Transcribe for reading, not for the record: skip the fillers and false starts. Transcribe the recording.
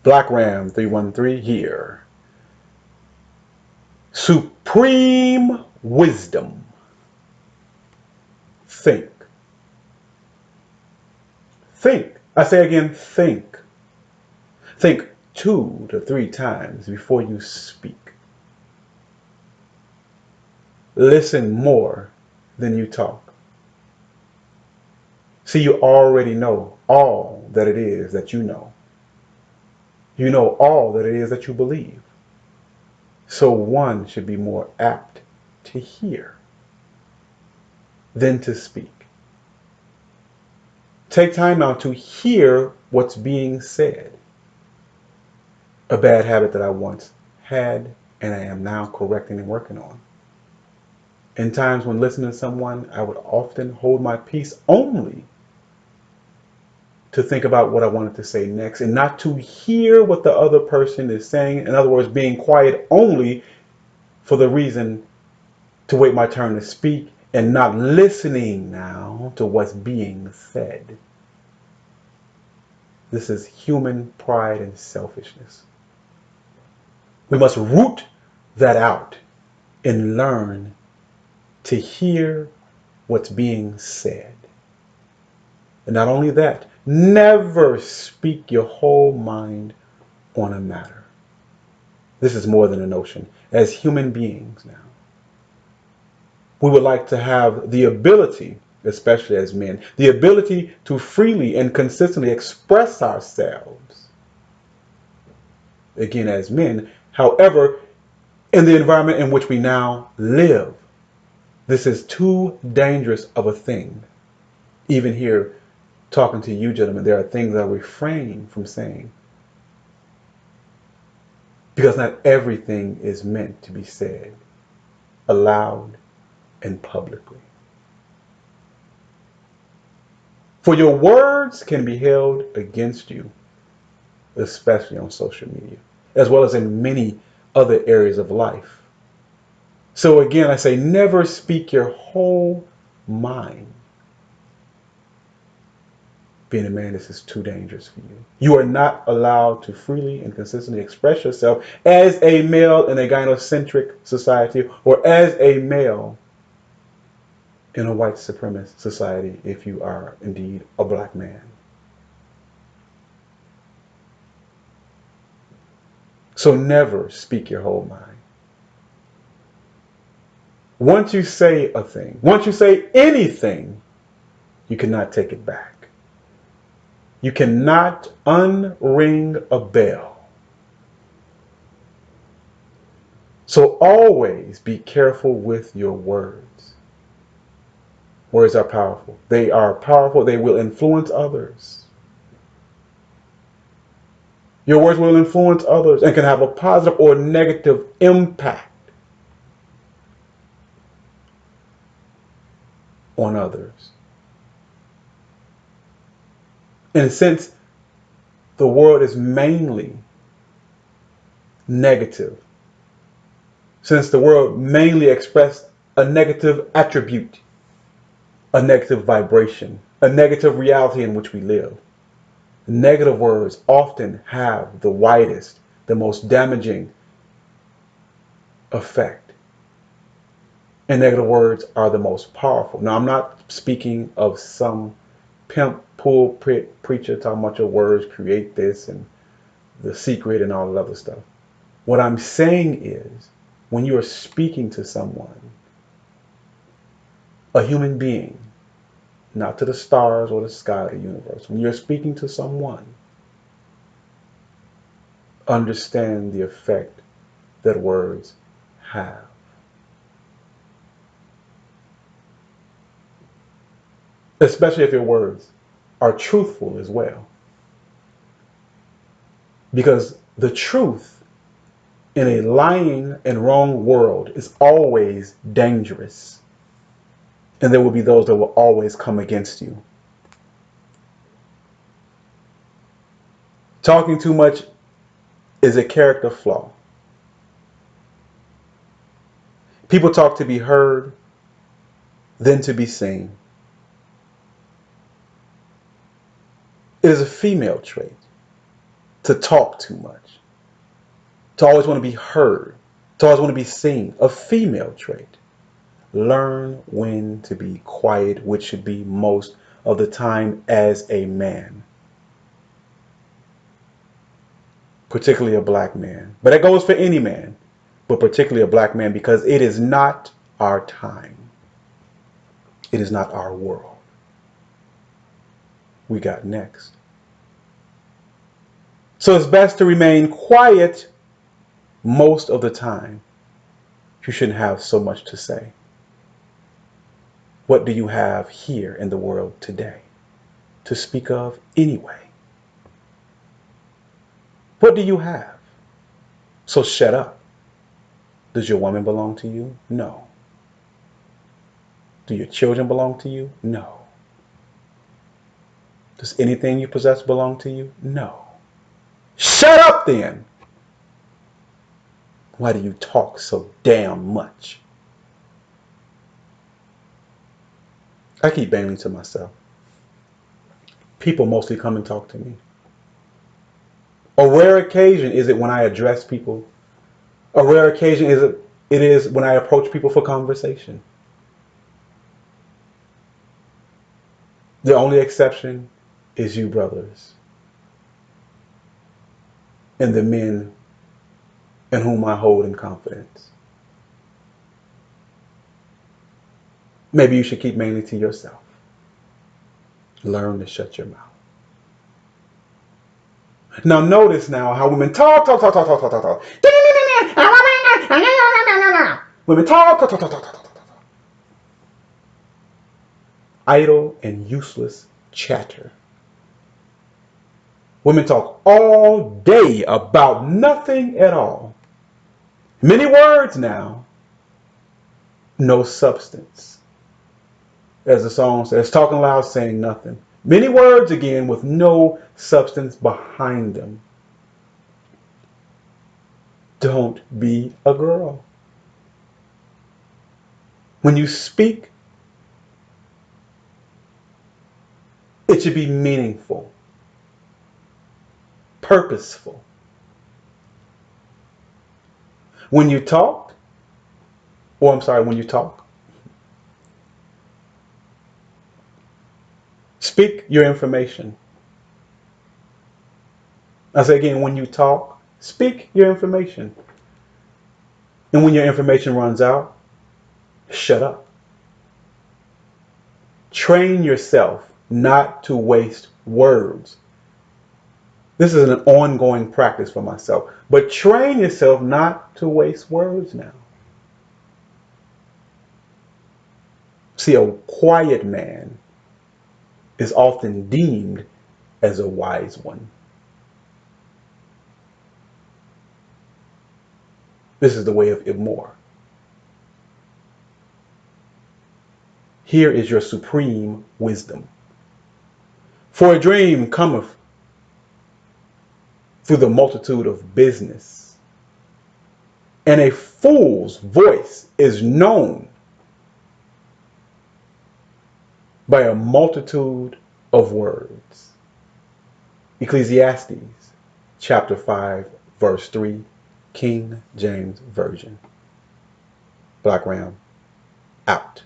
Black Ram 313 here. Supreme wisdom. Think. Think. I say again, think. Think 2 to 3 times before you speak. Listen more than you talk. See, you already know all that it is that you know. You know all that it is that you believe. So one should be more apt to hear than to speak. Take time out to hear what's being said. A bad habit that I once had and I am now correcting and working on. In times when listening to someone, I would often hold my peace only to think about what I wanted to say next and not to hear what the other person is saying. In other words, being quiet only for the reason to wait my turn to speak and not listening now to what's being said. This is human pride and selfishness. We must root that out and learn to hear what's being said. And not only that, never speak your whole mind on a matter. This is more than a notion. As human beings now, we would like to have the ability, especially as men, the ability to freely and consistently express ourselves. Again, as men, however, in the environment in which we now live, this is too dangerous of a thing. Even here, talking to you gentlemen, there are things I refrain from saying. Because not everything is meant to be said aloud and publicly. For your words can be held against you, especially on social media, as well as in many other areas of life. So again, I say never speak your whole mind. Being a man, this is too dangerous for you. You are not allowed to freely and consistently express yourself as a male in a gynocentric society or as a male in a white supremacist society if you are indeed a black man. So never speak your whole mind. Once you say a thing, once you say anything, you cannot take it back. You cannot unring a bell. So always be careful with your words. Words are powerful. They are powerful. They will influence others. Your words will influence others and can have a positive or negative impact on others. And since the world is mainly negative, since the world mainly expressed a negative attribute, a negative vibration, a negative reality in which we live, negative words often have the widest, the most damaging effect. And negative words are the most powerful. Now, I'm not speaking of some pimp pulpit preacher talking about your words create this and the secret and all that other stuff. What I'm saying is, when you are speaking to someone, a human being, not to the stars or the sky or the universe, when you're speaking to someone, understand the effect that words have. Especially if your words are truthful as well. Because the truth in a lying and wrong world is always dangerous. And there will be those that will always come against you. Talking too much is a character flaw. People talk to be heard, then to be seen. It is a female trait. to talk too much, to always want to be heard, to always want to be seen. A female trait. Learn when to be quiet, which should be most of the time as a man, particularly a black man. But that goes for any man, but particularly a black man, because it is not our time. It is not our world. We got next. So it's best to remain quiet most of the time. You shouldn't have so much to say. What do you have here in the world today to speak of anyway? What do you have? So shut up. Does your woman belong to you? No. Do your children belong to you? No. Does anything you possess belong to you? No. Shut up then. Why do you talk so damn much? I keep banging to myself. People mostly come and talk to me. A rare occasion is it when I address people. A rare occasion it is when I approach people for conversation. The only exception is you brothers and the men in whom I hold in confidence. Maybe you should keep mainly to yourself. Learn to shut your mouth. Now notice now how women talk. Women talk. Idle and useless chatter. Women talk all day about nothing at all. Many words now, no substance. As the song says, talking loud, saying nothing. Many words again with no substance behind them. Don't be a girl. When you speak, it should be meaningful, purposeful. When you talk, when you talk, speak your information. I say again, when you talk, speak your information. And when your information runs out, shut up. Train yourself not to waste words. This is an ongoing practice for myself. But train yourself not to waste words now. See, a quiet man is often deemed as a wise one. This is the way of Ibmore. Here is your supreme wisdom. For a dream cometh through the multitude of business, and a fool's voice is known by a multitude of words. Ecclesiastes chapter 5 verse 3, King James Version. Black Ram out.